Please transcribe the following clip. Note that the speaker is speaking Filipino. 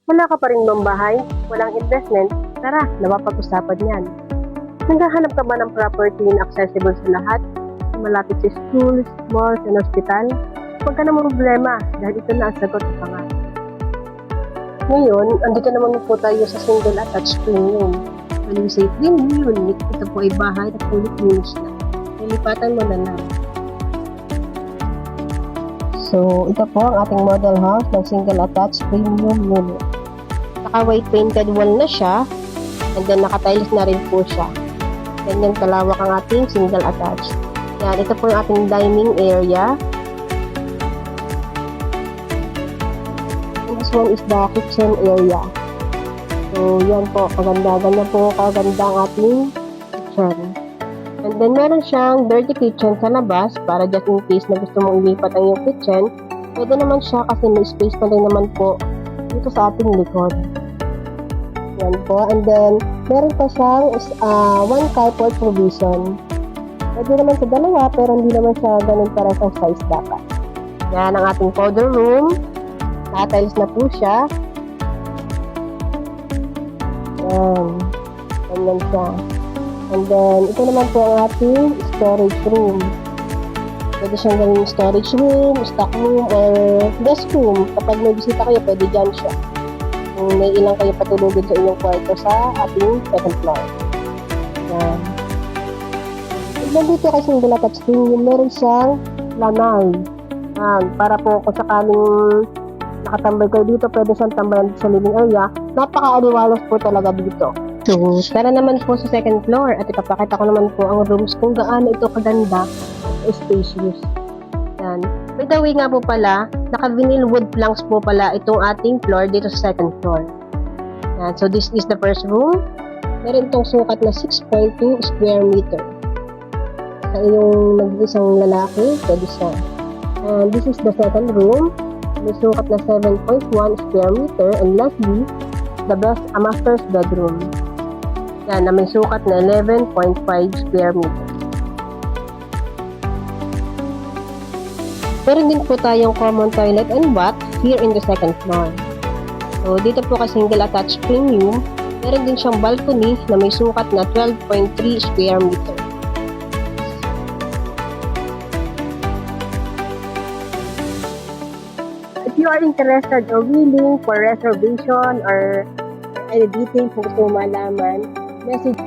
Wala ka pa rin bang bahay? Walang investment? Tara, napapag-usapan yan. Naghahanap ka ba ng property na accessible sa lahat? Malapit sa schools, malls, and hospital? Huwag ka namang problema dahil ito na ang sagot sa pangarap. Ngayon, andito naman po tayo sa single attached premium. When we say premium unit, ito po ay bahay na fully finished na. Nilipatan mo na lang. So, ito po ang ating model house ng single attached premium unit. Naka-white painted wall na siya, and then naka-tiles na rin po siya. Ganyan kalawak ang ating single attached. Yan, ito po yung ating dining area. And this one is the kitchen area. So, yan po, kaganda po, kaganda ang ating kitchen. And then, meron siyang dirty kitchen sa labas para just in case na gusto mong ilipat ang iyong kitchen. Pwede naman siya kasi may space na rin naman po dito sa ating likod. Yan po. And then, meron pa siyang one carport provision. Pwede naman sa dalawa, pero hindi naman siya ganun para sa size dapat. Yan ang ating powder room. Naka-tiles na po siya. Yan. Ganyan siya. And then, ito naman po ang ating storage room. Pwede siyang gawing storage room, stock room, or guest room. Kapag may bisita kayo, pwede dyan siya. Kung may ilang kayo patulogin sa inyong kwarto sa ating second floor. Yan. Tignan dito kasi yung attached room, meron siyang lanay. Yan. Para po kung sakaling nakatambay kayo dito, pwede siyang tambayan sa living area. Napaka-aliwalas po talaga dito. So, tara naman po sa second floor at ipapakita ko naman po ang rooms kung gaano ito kaganda at spacious. Yan. By the way nga po pala, naka-vinyl wood planks po pala itong ating floor dito sa second floor. Yan. So, this is the first room. Meron itong sukat na 6.2 square meter. Sa iyong nag-isang lalaki, pwede siya. And this is the second room. May sukat na 7.1 square meter. And lastly, the best, a master's bedroom. Yan, na may sukat na 11.5 square meter. Meron din po tayong common toilet and bath here in the second floor. So, dito po kasi single attached premium, meron din siyang balcony na may sukat na 12.3 square meter. If you are interested or willing for reservation or any details kung gusto mo malaman, message